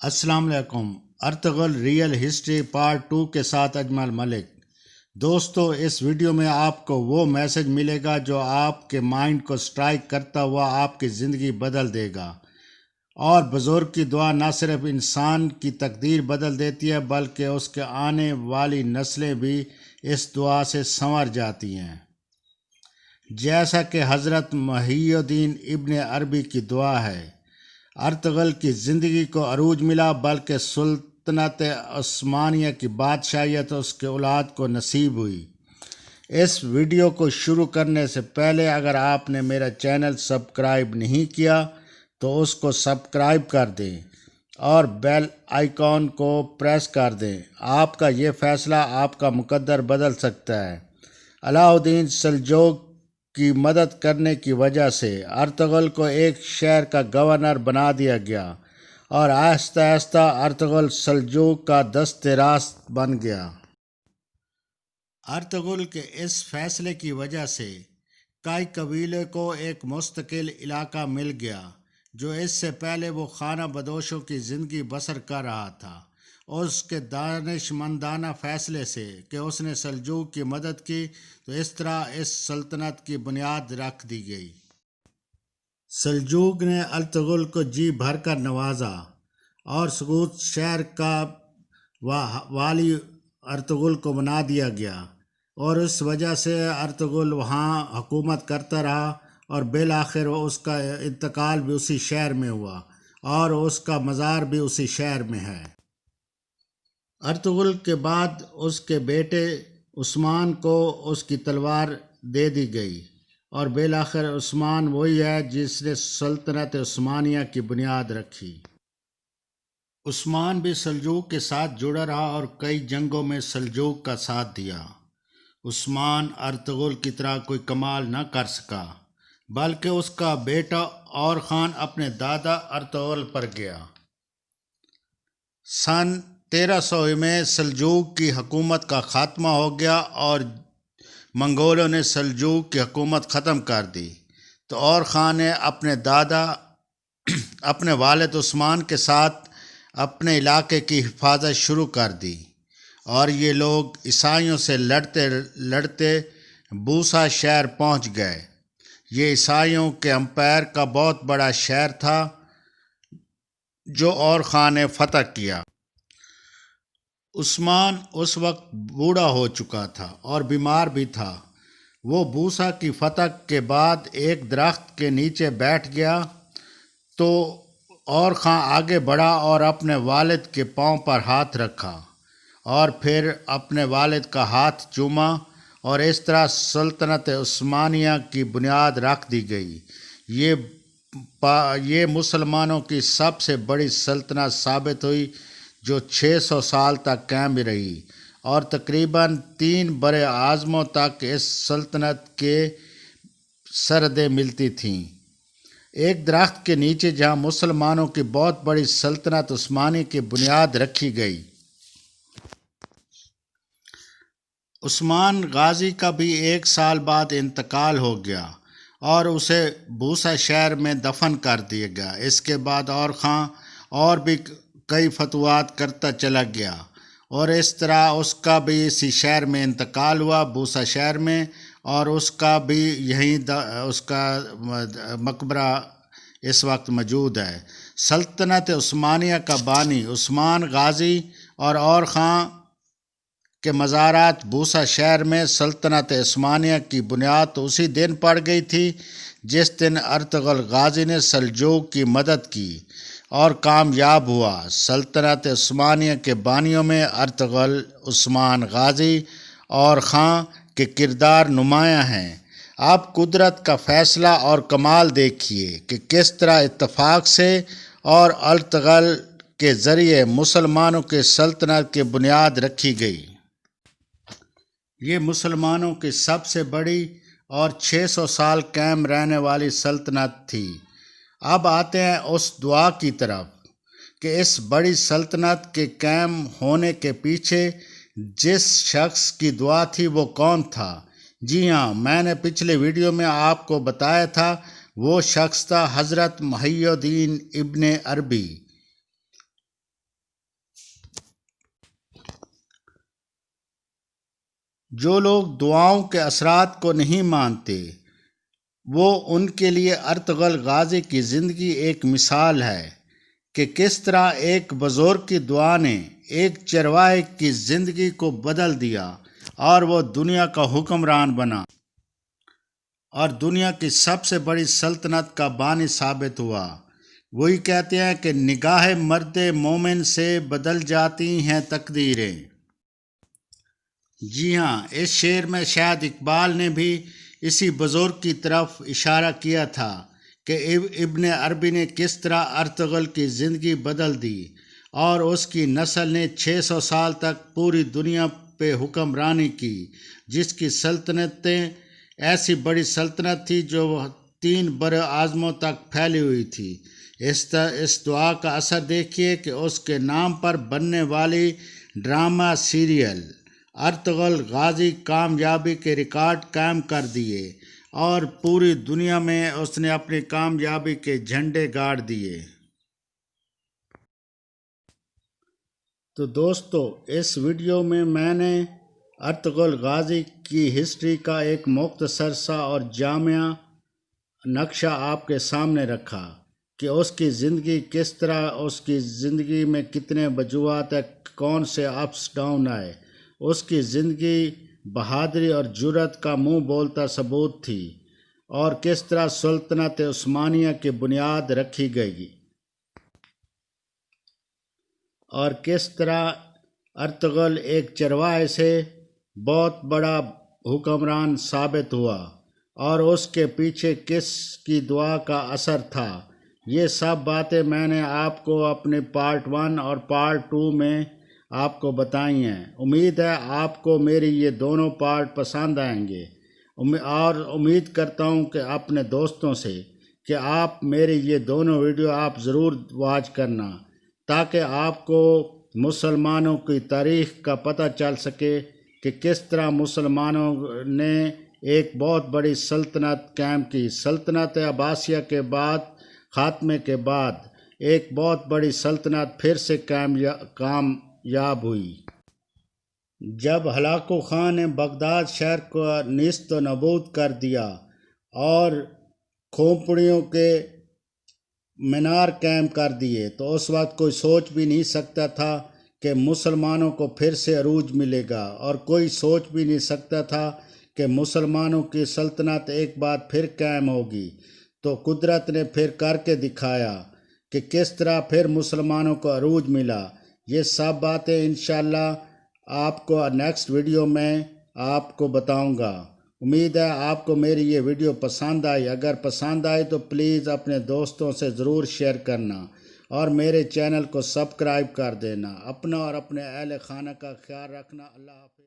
السلام علیکم۔ Ertugrul real history part 2 کے ساتھ اجمل ملک۔ دوستو، اس ویڈیو میں آپ کو وہ میسج ملے گا جو آپ کے مائنڈ کو سٹرائک کرتا ہوا آپ کی زندگی بدل دے گا، اور بزرگ کی دعا نہ صرف انسان کی تقدیر بدل دیتی ہے بلکہ اس کے آنے والی نسلیں بھی اس دعا سے سنور جاتی ہیں، جیسا کہ حضرت محی الدین ابن عربی کی دعا ہے۔ ارطغرل کی زندگی کو عروج ملا، بلکہ سلطنت عثمانیہ کی بادشاہیت اس کے اولاد کو نصیب ہوئی۔ اس ویڈیو کو شروع کرنے سے پہلے اگر آپ نے میرا چینل سبسکرائب نہیں کیا تو اس کو سبسکرائب کر دیں اور بیل آئیکن کو پریس کر دیں۔ آپ کا یہ فیصلہ آپ کا مقدر بدل سکتا ہے۔ علاء الدین سلجوق کی مدد کرنے کی وجہ سے ارطغرل کو ایک شہر کا گورنر بنا دیا گیا، اور آہستہ آہستہ ارطغرل سلجوق کا دست راست بن گیا۔ ارطغرل کے اس فیصلے کی وجہ سے کئی قبیلے کو ایک مستقل علاقہ مل گیا، جو اس سے پہلے وہ خانہ بدوشوں کی زندگی بسر کر رہا تھا، اور اس کے دانش مندانہ فیصلے سے کہ اس نے سلجوق کی مدد کی تو اس طرح اس سلطنت کی بنیاد رکھ دی گئی۔ سلجوق نے ارطغرل کو جی بھر کر نوازا، اور سقوط شہر کا والی ارطغرل کو بنا دیا گیا، اور اس وجہ سے ارطغرل وہاں حکومت کرتا رہا، اور بالآخر اس کا انتقال بھی اسی شہر میں ہوا، اور اس کا مزار بھی اسی شہر میں ہے۔ ارطغرل کے بعد اس کے بیٹے عثمان کو اس کی تلوار دے دی گئی، اور بالآخر عثمان وہی ہے جس نے سلطنت عثمانیہ کی بنیاد رکھی۔ عثمان بھی سلجوق کے ساتھ جڑا رہا اور کئی جنگوں میں سلجوق کا ساتھ دیا۔ عثمان ارطغرل کی طرح کوئی کمال نہ کر سکا، بلکہ اس کا بیٹا اور خان اپنے دادا ارطغرل پر گیا۔ سن 1300 میں سلجوق کی حکومت کا خاتمہ ہو گیا، اور منگولوں نے سلجوق کی حکومت ختم کر دی، تو اور خان نے اپنے والد عثمان کے ساتھ اپنے علاقے کی حفاظت شروع کر دی، اور یہ لوگ عیسائیوں سے لڑتے لڑتے بوسا شہر پہنچ گئے۔ یہ عیسائیوں کے امپائر کا بہت بڑا شہر تھا جو اور خان نے فتح کیا۔ عثمان اس وقت بوڑھا ہو چکا تھا اور بیمار بھی تھا۔ وہ بوسا کی فتح کے بعد ایک درخت کے نیچے بیٹھ گیا، تو اور خان آگے بڑھا اور اپنے والد کے پاؤں پر ہاتھ رکھا، اور پھر اپنے والد کا ہاتھ چوما، اور اس طرح سلطنت عثمانیہ کی بنیاد رکھ دی گئی۔ یہ مسلمانوں کی سب سے بڑی سلطنت ثابت ہوئی جو 600 سال تک قائم رہی، اور تقریباً 3 برے اعظموں تک اس سلطنت کے سرحدیں ملتی تھیں۔ ایک درخت کے نیچے جہاں مسلمانوں کی بہت بڑی سلطنت عثمانی کی بنیاد رکھی گئی۔ عثمان غازی کا بھی 1 سال بعد انتقال ہو گیا، اور اسے بوسا شہر میں دفن کر دیا گیا۔ اس کے بعد اور خان اور بھی کئی فتوحات کرتا چلا گیا، اور اس طرح اس کا بھی اسی شہر میں انتقال ہوا، بوسا شہر میں، اور اس کا بھی اس کا مقبرہ اس وقت موجود ہے۔ سلطنت عثمانیہ کا بانی عثمان غازی اور خان کے مزارات بوسا شہر میں سلطنت عثمانیہ کی بنیاد تو اسی دن پڑ گئی تھی جس دن ارطغرل غازی نے سلجوق کی مدد کی اور کامیاب ہوا۔ سلطنت عثمانیہ کے بانیوں میں ارطغرل، عثمان غازی اور خان کے کردار نمایاں ہیں۔ اب قدرت کا فیصلہ اور کمال دیکھیے کہ کس طرح اتفاق سے اور ارطغرل کے ذریعے مسلمانوں کے سلطنت کی بنیاد رکھی گئی۔ یہ مسلمانوں کی سب سے بڑی اور 600 سال قائم رہنے والی سلطنت تھی۔ اب آتے ہیں اس دعا کی طرف کہ اس بڑی سلطنت کے قائم ہونے کے پیچھے جس شخص کی دعا تھی وہ کون تھا؟ جی ہاں، میں نے پچھلے ویڈیو میں آپ کو بتایا تھا، وہ شخص تھا حضرت محی الدین ابن عربی۔ جو لوگ دعاؤں کے اثرات کو نہیں مانتے وہ ان کے لیے ارطغرل غازی کی زندگی ایک مثال ہے کہ کس طرح ایک بزرگ کی دعا نے ایک چرواہے کی زندگی کو بدل دیا اور وہ دنیا کا حکمران بنا اور دنیا کی سب سے بڑی سلطنت کا بانی ثابت ہوا۔ وہی کہتے ہیں کہ نگاہ مرد مومن سے بدل جاتی ہیں تقدیریں۔ جی ہاں، اس شعر میں شاید اقبال نے بھی اسی بزرگ کی طرف اشارہ کیا تھا کہ ابن عربی نے کس طرح ارطغرل کی زندگی بدل دی اور اس کی نسل نے 600 سال تک پوری دنیا پہ حکمرانی کی، جس کی سلطنتیں ایسی بڑی سلطنت تھی جو 3 بر اعظموں تک پھیلی ہوئی تھی۔ اس دعا کا اثر دیکھیے کہ اس کے نام پر بننے والی ڈرامہ سیریل ارطغرل غازی کامیابی کے ریکارڈ قائم کر دیے اور پوری دنیا میں اس نے اپنی کامیابی کے جھنڈے گاڑ دیے۔ تو دوستو، اس ویڈیو میں نے ارطغرل غازی کی ہسٹری کا ایک مختصر سا اور جامع نقشہ آپ کے سامنے رکھا کہ اس کی زندگی کس طرح، اس کی زندگی میں کتنے وجوہات ہیں، کون سے اپس ڈاؤن آئے۔ اس کی زندگی بہادری اور جرأت کا منہ بولتا ثبوت تھی اور کس طرح سلطنت عثمانیہ کی بنیاد رکھی گئی اور کس طرح ارطغرل ایک چرواہے سے بہت بڑا حکمران ثابت ہوا اور اس کے پیچھے کس کی دعا کا اثر تھا۔ یہ سب باتیں میں نے آپ کو اپنے پارٹ 1 اور پارٹ 2 میں آپ کو بتائی ہیں۔ امید ہے آپ کو میری یہ دونوں پارٹ پسند آئیں گے اور امید کرتا ہوں کہ اپنے دوستوں سے کہ آپ میری یہ دونوں ویڈیو آپ ضرور واچ کرنا تاکہ آپ کو مسلمانوں کی تاریخ کا پتہ چل سکے کہ کس طرح مسلمانوں نے ایک بہت بڑی سلطنت قائم کی۔ سلطنت عباسیہ کے خاتمے کے بعد ایک بہت بڑی سلطنت پھر سے کامیاب ہوئی جب ہلاکو خان نے بغداد شہر کو نیست و نابود کر دیا اور کھوپڑیوں کے مینار قائم کر دیے۔ تو اس وقت کوئی سوچ بھی نہیں سکتا تھا کہ مسلمانوں کو پھر سے عروج ملے گا اور کوئی سوچ بھی نہیں سکتا تھا کہ مسلمانوں کی سلطنت ایک بار پھر قائم ہوگی۔ تو قدرت نے پھر کر کے دکھایا کہ کس طرح پھر مسلمانوں کو عروج ملا۔ یہ سب باتیں انشاءاللہ آپ کو نیکسٹ ویڈیو میں آپ کو بتاؤں گا۔ امید ہے آپ کو میری یہ ویڈیو پسند آئی۔ اگر پسند آئی تو پلیز اپنے دوستوں سے ضرور شیئر کرنا اور میرے چینل کو سبسکرائب کر دینا۔ اپنا اور اپنے اہل خانہ کا خیال رکھنا۔ اللہ حافظ۔